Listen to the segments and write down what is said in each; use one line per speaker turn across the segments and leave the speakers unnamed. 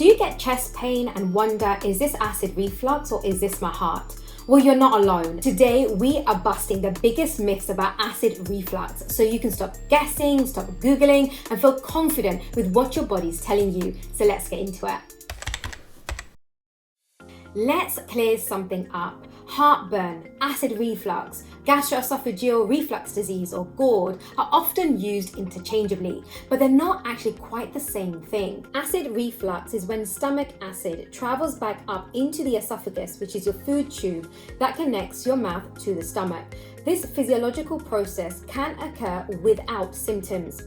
Do you get chest pain and wonder, is this acid reflux or is this my heart? Well, you're not alone. Today, we are busting the biggest myths about acid reflux so you can stop guessing, stop Googling, and feel confident with what your body's telling you. So let's get into it. Let's clear something up. Heartburn, acid reflux, gastro-oesophageal reflux disease or GORD are often used interchangeably, but they're not actually quite the same thing. Acid reflux is when stomach acid travels back up into the esophagus, which is your food tube that connects your mouth to the stomach. This physiological process can occur without symptoms.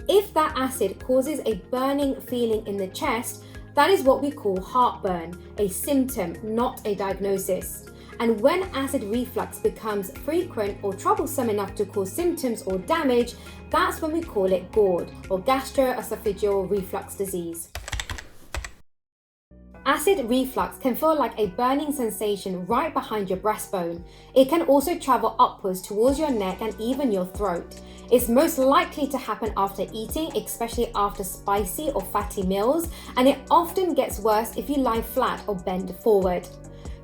If that acid causes a burning feeling in the chest, that is what we call heartburn, a symptom, not a diagnosis. And when acid reflux becomes frequent or troublesome enough to cause symptoms or damage, that's when we call it GORD, or gastro-oesophageal reflux disease. Acid reflux can feel like a burning sensation right behind your breastbone. It can also travel upwards towards your neck and even your throat. It's most likely to happen after eating, especially after spicy or fatty meals, and it often gets worse if you lie flat or bend forward.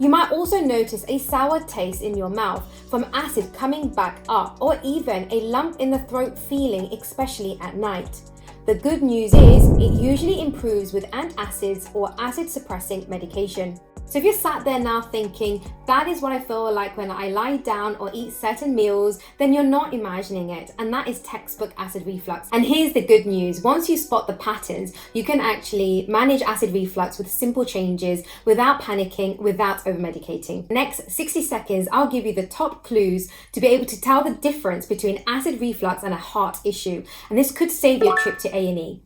You might also notice a sour taste in your mouth from acid coming back up, or even a lump in the throat feeling, especially at night. The good news is it usually improves with antacids or acid-suppressing medication. So if you're sat there now thinking, that is what I feel like when I lie down or eat certain meals, then you're not imagining it, and that is textbook acid reflux. And here's the good news. Once you spot the patterns, you can actually manage acid reflux with simple changes without panicking, without over-medicating. Next 60 seconds, I'll give you the top clues to be able to tell the difference between acid reflux and a heart issue. And this could save you a trip to A&E.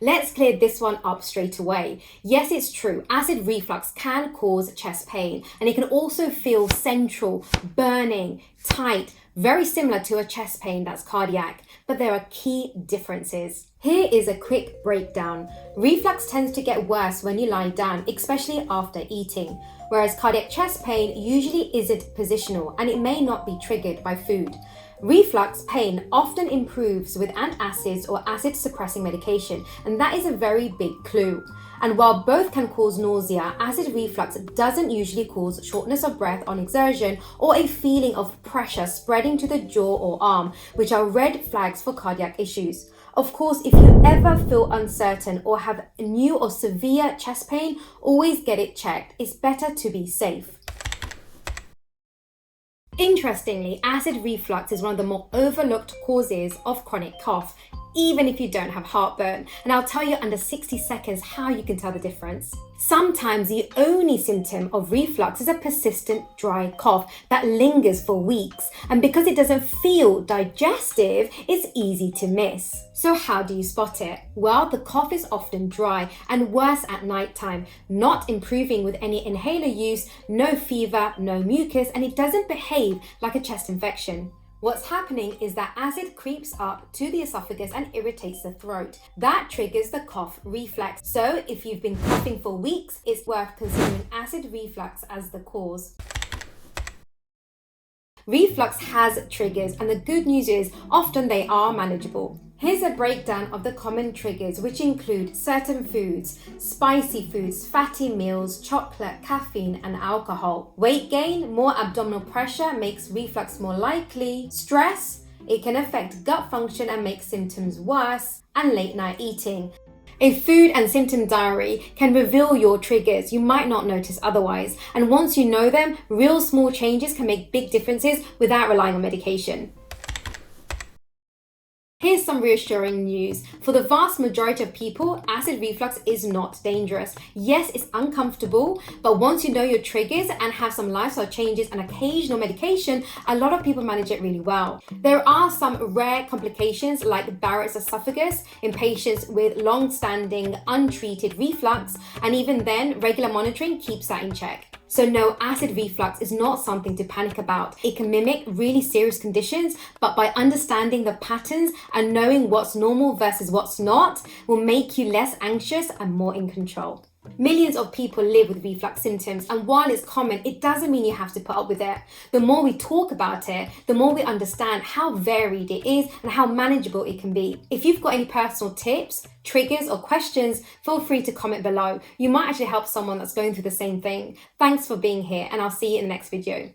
Let's clear this one up straight away. Yes, it's true. Acid reflux can cause chest pain, and it can also feel central, burning, tight, very similar to a chest pain that's cardiac, but there are key differences. Here is a quick breakdown. Reflux tends to get worse when you lie down, especially after eating, whereas cardiac chest pain usually isn't positional and it may not be triggered by food. Reflux pain often improves with antacids or acid-suppressing medication, and that is a very big clue. And while both can cause nausea, acid reflux doesn't usually cause shortness of breath on exertion or a feeling of pressure spreading to the jaw or arm, which are red flags for cardiac issues. Of course, if you ever feel uncertain or have new or severe chest pain, always get it checked. It's better to be safe. Interestingly, acid reflux is one of the more overlooked causes of chronic cough, even if you don't have heartburn. And I'll tell you under 60 seconds how you can tell the difference. Sometimes the only symptom of reflux is a persistent dry cough that lingers for weeks. And because it doesn't feel digestive, it's easy to miss. So how do you spot it? Well, the cough is often dry and worse at nighttime, not improving with any inhaler use, no fever, no mucus, and it doesn't behave like a chest infection. What's happening is that acid creeps up to the esophagus and irritates the throat. That triggers the cough reflex. So if you've been coughing for weeks, it's worth considering acid reflux as the cause. Reflux has triggers, and the good news is often they are manageable. Here's a breakdown of the common triggers, which include certain foods, spicy foods, fatty meals, chocolate, caffeine, and alcohol. Weight gain, more abdominal pressure makes reflux more likely. Stress, it can affect gut function and make symptoms worse. And late night eating. A food and symptom diary can reveal your triggers you might not notice otherwise. And once you know them, real small changes can make big differences without relying on medication. Here's some reassuring news. For the vast majority of people, acid reflux is not dangerous. Yes, it's uncomfortable, but once you know your triggers and have some lifestyle changes and occasional medication, a lot of people manage it really well. There are some rare complications like Barrett's esophagus in patients with long-standing untreated reflux, and even then, regular monitoring keeps that in check. So no, acid reflux is not something to panic about. It can mimic really serious conditions, but by understanding the patterns and knowing what's normal versus what's not will make you less anxious and more in control. Millions of people live with reflux symptoms, and while it's common, it doesn't mean you have to put up with it. The more we talk about it, the more we understand how varied it is and how manageable it can be. If you've got any personal tips, triggers, or questions, feel free to comment below. You might actually help someone that's going through the same thing. Thanks for being here, and I'll see you in the next video.